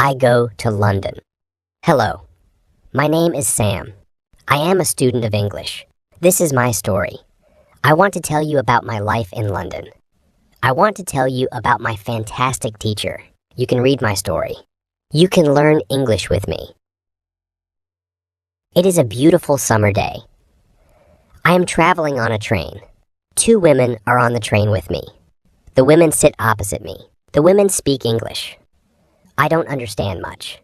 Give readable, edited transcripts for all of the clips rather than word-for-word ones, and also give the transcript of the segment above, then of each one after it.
I go to London. Hello, my name is Sam. I am a student of English. This is my story. I want to tell you about my life in London. I want to tell you about my fantastic teacher. You can read my story. You can learn English with me. It is a beautiful summer day. I am traveling on a train. 2 women are on the train with me. The women sit opposite me. The women speak English. I don't understand much.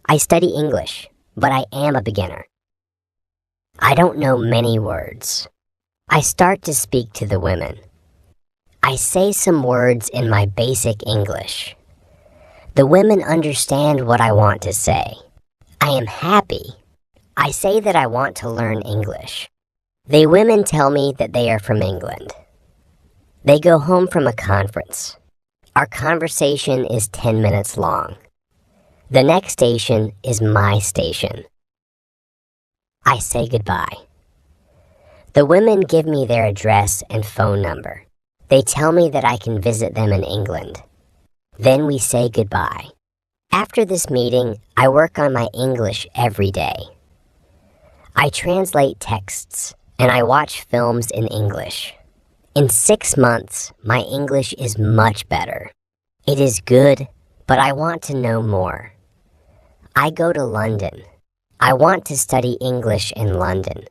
I study English, but I am a beginner. I don't know many words. I start to speak to the women. I say some words in my basic English. The women understand what I want to say. I am happy. I say that I want to learn English. The women tell me that they are from England. They go home from a conference. Our conversation is 10 minutes long. The next station is my station. I say goodbye. The women give me their address and phone number. They tell me that I can visit them in England. Then we say goodbye. After this meeting, I work on my English every day. I translate texts, and I watch films in English. In 6 months, my English is much better. It is good, but I want to know more. I go to London. I want to study English in London.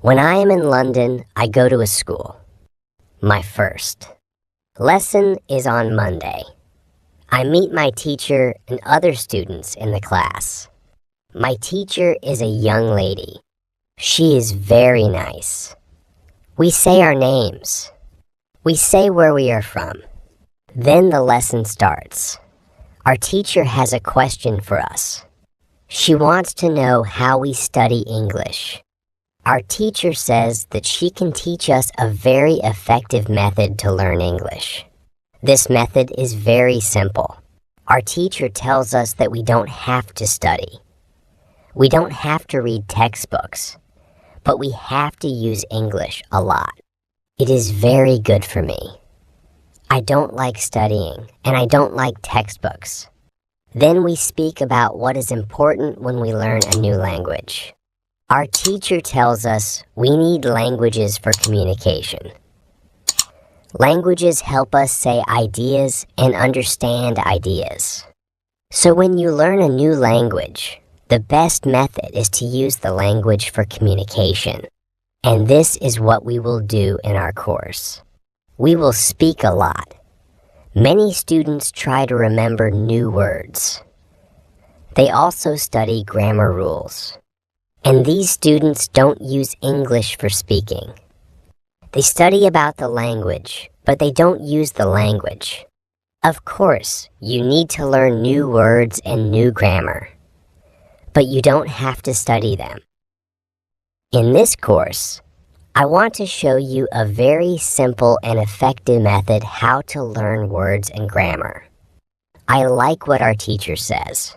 When I am in London, I go to a school. My first lesson is on Monday. I meet my teacher and other students in the class. My teacher is a young lady. She is very nice. We say our names. We say where we are from. Then the lesson starts. Our teacher has a question for us. She wants to know how we study English. Our teacher says that she can teach us a very effective method to learn English. This method is very simple. Our teacher tells us that we don't have to study. We don't have to read textbooks, but we have to use English a lot. It is very good for me. I don't like studying, and I don't like textbooks. Then we speak about what is important when we learn a new language. Our teacher tells us we need languages for communication. Languages help us say ideas and understand ideas. So when you learn a new language, the best method is to use the language for communication. And this is what we will do in our course. We will speak a lot. Many students try to remember new words. They also study grammar rules. And these students don't use English for speaking. They study about the language, but they don't use the language. Of course, you need to learn new words and new grammar, but you don't have to study them. In this course, I want to show you a very simple and effective method how to learn words and grammar. I like what our teacher says.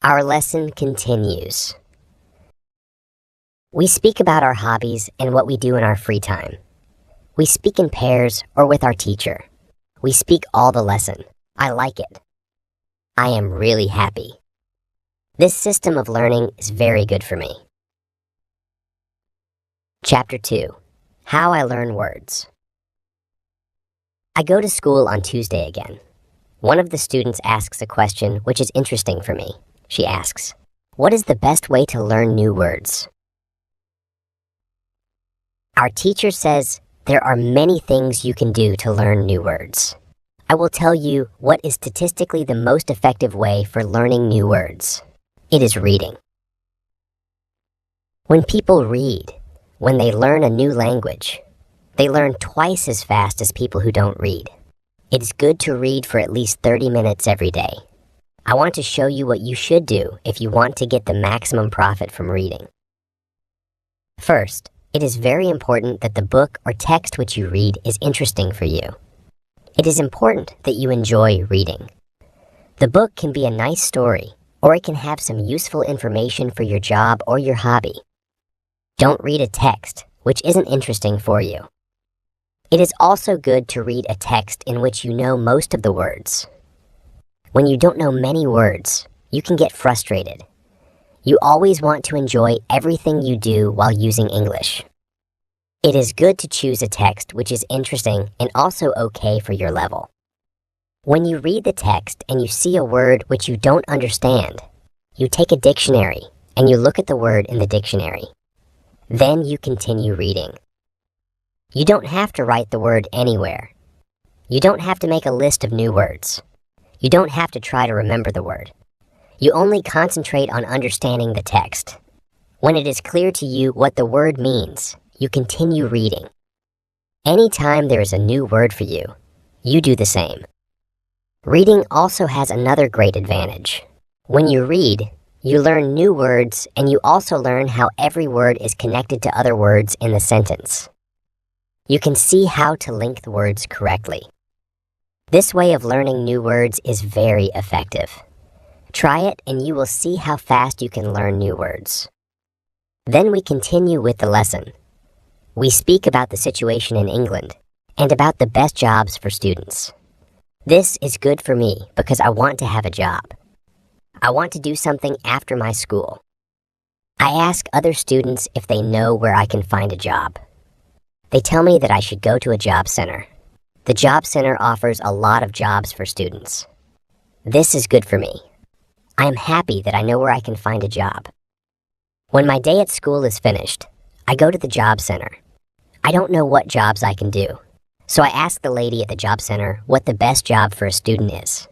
Our lesson continues. We speak about our hobbies and what we do in our free time. We speak in pairs or with our teacher. We speak all the lesson. I like it. I am really happy. This system of learning is very good for me. Chapter 2. How I Learn Words. I go to school on Tuesday again. One of the students asks a question which is interesting for me. She asks, "What is the best way to learn new words?" Our teacher says there are many things you can do to learn new words. I will tell you what is statistically the most effective way for learning new words. It is reading. When people read, when they learn a new language, they learn twice as fast as people who don't read. It is good to read for at least 30 minutes every day. I want to show you what you should do if you want to get the maximum profit from reading. First, it is very important that the book or text which you read is interesting for you. It is important that you enjoy reading. The book can be a nice story, or it can have some useful information for your job or your hobby. Don't read a text which isn't interesting for you. It is also good to read a text in which you know most of the words. When you don't know many words, you can get frustrated. You always want to enjoy everything you do while using English. It is good to choose a text which is interesting and also okay for your level. When you read the text and you see a word which you don't understand, you take a dictionary and you look at the word in the dictionary. Then you continue reading. You don't have to write the word anywhere. You don't have to make a list of new words. You don't have to try to remember the word. You only concentrate on understanding the text. When it is clear to you what the word means, you continue reading. Anytime there is a new word for you, you do the same. Reading also has another great advantage. When you read, you learn new words and you also learn how every word is connected to other words in the sentence. You can see how to link the words correctly. This way of learning new words is very effective. Try it and you will see how fast you can learn new words. Then we continue with the lesson. We speak about the situation in England and about the best jobs for students. This is good for me because I want to have a job. I want to do something after my school. I ask other students if they know where I can find a job. They tell me that I should go to a job center. The job center offers a lot of jobs for students. This is good for me. I am happy that I know where I can find a job. When my day at school is finished, I go to the job center. I don't know what jobs I can do, so I ask the lady at the job center what the best job for a student is.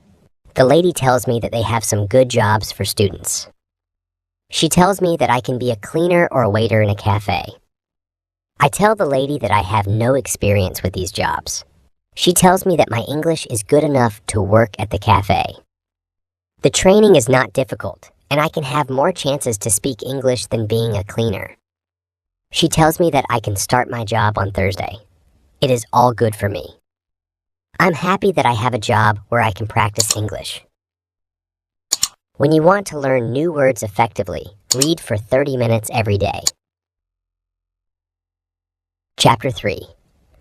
The lady tells me that they have some good jobs for students. She tells me that I can be a cleaner or a waiter in a cafe. I tell the lady that I have no experience with these jobs. She tells me that my English is good enough to work at the cafe. The training is not difficult, and I can have more chances to speak English than being a cleaner. She tells me that I can start my job on Thursday. It is all good for me. I'm happy that I have a job where I can practice English. When you want to learn new words effectively, read for 30 minutes every day. Chapter 3.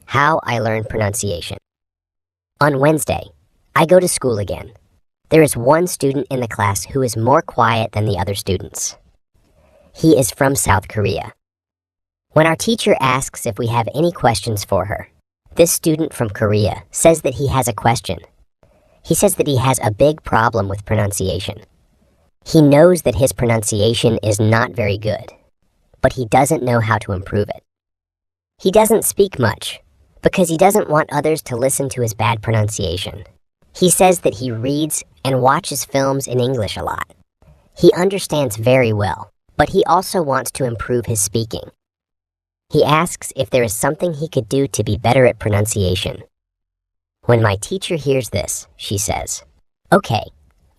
How I Learn Pronunciation. On Wednesday, I go to school again. There is one student in the class who is more quiet than the other students. He is from South Korea. When our teacher asks if we have any questions for her, this student from Korea says that he has a question. He says that he has a big problem with pronunciation. He knows that his pronunciation is not very good, but he doesn't know how to improve it. He doesn't speak much because he doesn't want others to listen to his bad pronunciation. He says that he reads and watches films in English a lot. He understands very well, but he also wants to improve his speaking. He asks if there is something he could do to be better at pronunciation. When my teacher hears this, she says, "Okay,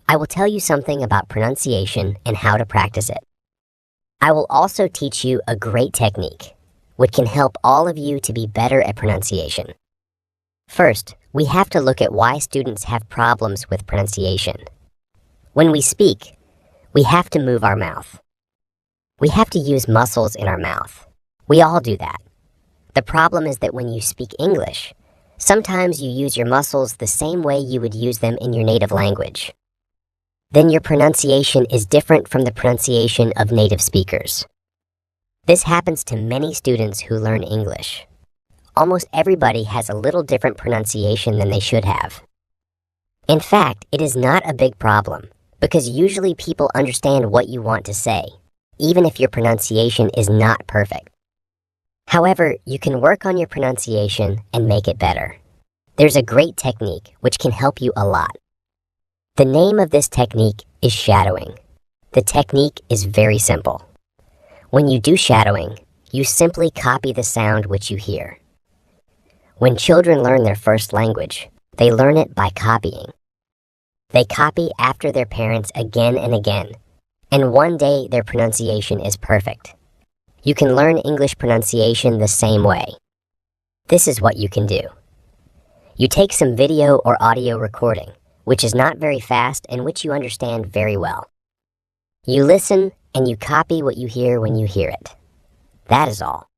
I will tell you something about pronunciation and how to practice it. I will also teach you a great technique, which can help all of you to be better at pronunciation. First, we have to look at why students have problems with pronunciation. When we speak, we have to move our mouth. We have to use muscles in our mouth. We all do that. The problem is that when you speak English, sometimes you use your muscles the same way you would use them in your native language. Then your pronunciation is different from the pronunciation of native speakers. This happens to many students who learn English. Almost everybody has a little different pronunciation than they should have. In fact, it is not a big problem, because usually people understand what you want to say, even if your pronunciation is not perfect. However, you can work on your pronunciation and make it better. There's a great technique which can help you a lot. The name of this technique is shadowing. The technique is very simple. When you do shadowing, you simply copy the sound which you hear. When children learn their first language, they learn it by copying. They copy after their parents again and again, and one day their pronunciation is perfect. You can learn English pronunciation the same way. This is what you can do. You take some video or audio recording, which is not very fast and which you understand very well. You listen and you copy what you hear when you hear it. That is all.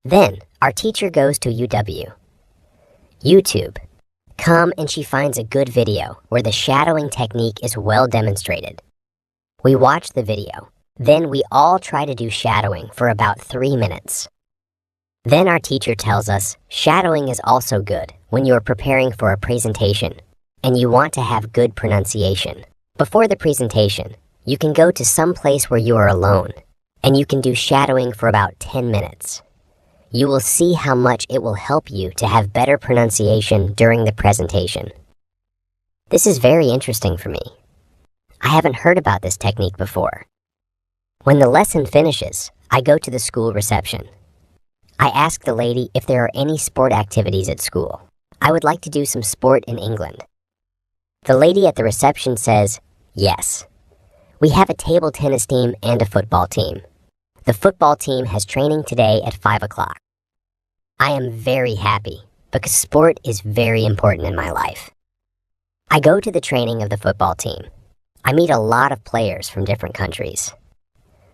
Then, our teacher goes to YouTube. Come and she finds a good video where the shadowing technique is well demonstrated. We watch the video. Then we all try to do shadowing for about 3 minutes. Then our teacher tells us shadowing is also good when you are preparing for a presentation and you want to have good pronunciation. Before the presentation, you can go to some place where you are alone and you can do shadowing for about 10 minutes. You will see how much it will help you to have better pronunciation during the presentation. This is very interesting for me. I haven't heard about this technique before. When the lesson finishes, I go to the school reception. I ask the lady if there are any sport activities at school. I would like to do some sport in England. The lady at the reception says, yes. We have a table tennis team and a football team. The football team has training today at 5 o'clock. I am very happy because sport is very important in my life. I go to the training of the football team. I meet a lot of players from different countries.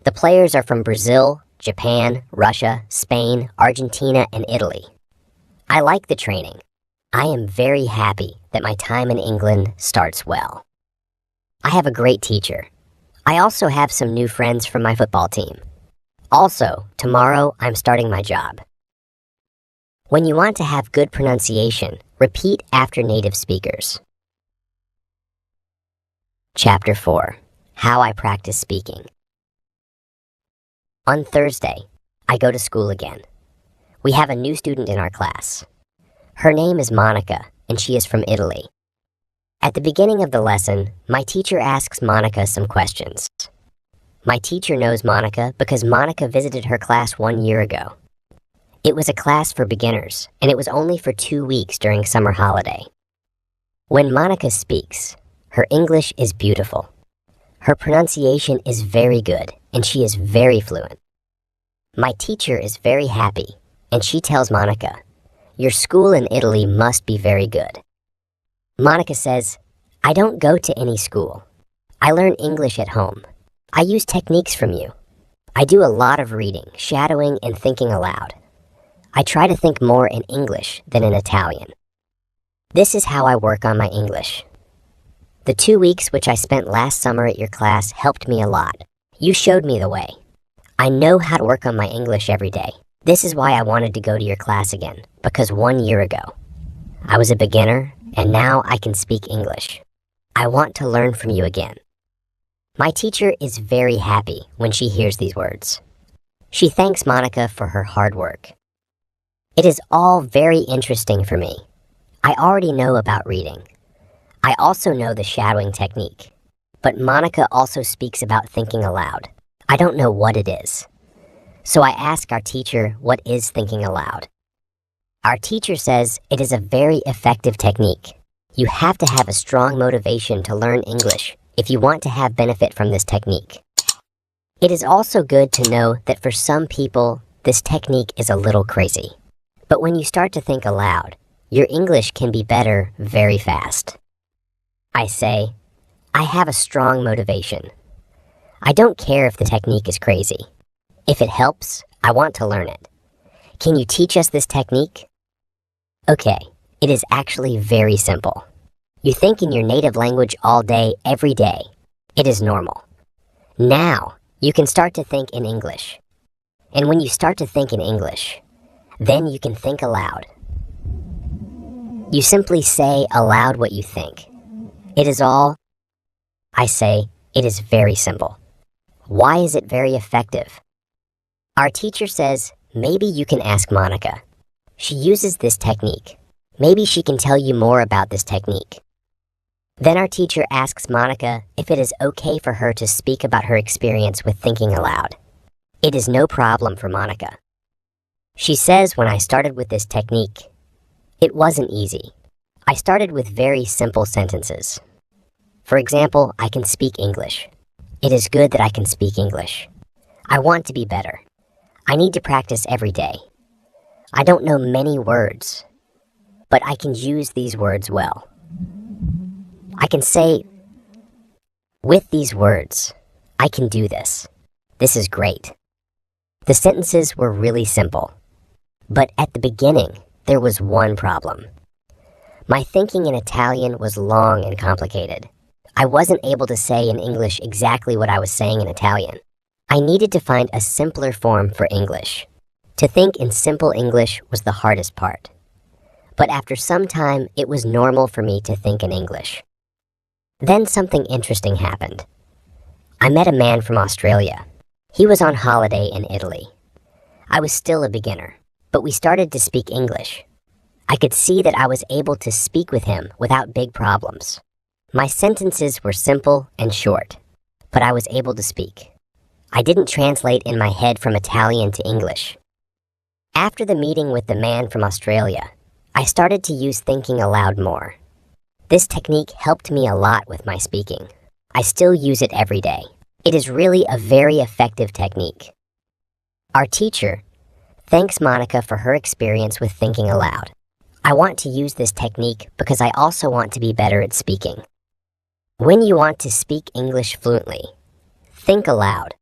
The players are from Brazil, Japan, Russia, Spain, Argentina, and Italy. I like the training. I am very happy that my time in England starts well. I have a great teacher. I also have some new friends from my football team. Also, tomorrow I'm starting my job. When you want to have good pronunciation, repeat after native speakers. Chapter 4. How I Practice Speaking. On Thursday, I go to school again. We have a new student in our class. Her name is Monica, and she is from Italy. At the beginning of the lesson, my teacher asks Monica some questions. My teacher knows Monica because Monica visited her class 1 year ago. It was a class for beginners, and it was only for 2 weeks during summer holiday. When Monica speaks, her English is beautiful. Her pronunciation is very good, and she is very fluent. My teacher is very happy, and she tells Monica, "Your school in Italy must be very good." Monica says, "I don't go to any school. I learn English at home. I use techniques from you. I do a lot of reading, shadowing, and thinking aloud. I try to think more in English than in Italian. This is how I work on my English. The 2 weeks which I spent last summer at your class helped me a lot. You showed me the way. I know how to work on my English every day. This is why I wanted to go to your class again, because 1 year ago, I was a beginner, and now I can speak English. I want to learn from you again." My teacher is very happy when she hears these words. She thanks Monica for her hard work. It is all very interesting for me. I already know about reading. I also know the shadowing technique. But Monica also speaks about thinking aloud. I don't know what it is. So I ask our teacher what is thinking aloud. Our teacher says it is a very effective technique. You have to have a strong motivation to learn English if you want to have benefit from this technique. It is also good to know that for some people, this technique is a little crazy. But when you start to think aloud, your English can be better very fast. I say, I have a strong motivation. I don't care if the technique is crazy. If it helps, I want to learn it. Can you teach us this technique? Okay, it is actually very simple. You think in your native language all day, every day. It is normal. Now, you can start to think in English. And when you start to think in English, then you can think aloud. You simply say aloud what you think. It is all. I say, it is very simple. Why is it very effective? Our teacher says, maybe you can ask Monica. She uses this technique. Maybe she can tell you more about this technique. Then our teacher asks Monica if it is okay for her to speak about her experience with thinking aloud. It is no problem for Monica. She says when I started with this technique, it wasn't easy. I started with very simple sentences. For example, I can speak English. It is good that I can speak English. I want to be better. I need to practice every day. I don't know many words, but I can use these words well. I can say, with these words, I can do this. This is great. The sentences were really simple. But at the beginning, there was one problem. My thinking in Italian was long and complicated. I wasn't able to say in English exactly what I was saying in Italian. I needed to find a simpler form for English. To think in simple English was the hardest part. But after some time, it was normal for me to think in English. Then something interesting happened. I met a man from Australia. He was on holiday in Italy. I was still a beginner, but we started to speak English. I could see that I was able to speak with him without big problems. My sentences were simple and short, but I was able to speak. I didn't translate in my head from Italian to English. After the meeting with the man from Australia, I started to use thinking aloud more. This technique helped me a lot with my speaking. I still use it every day. It is really a very effective technique. Our teacher thanks Monica for her experience with thinking aloud. I want to use this technique because I also want to be better at speaking. When you want to speak English fluently, think aloud.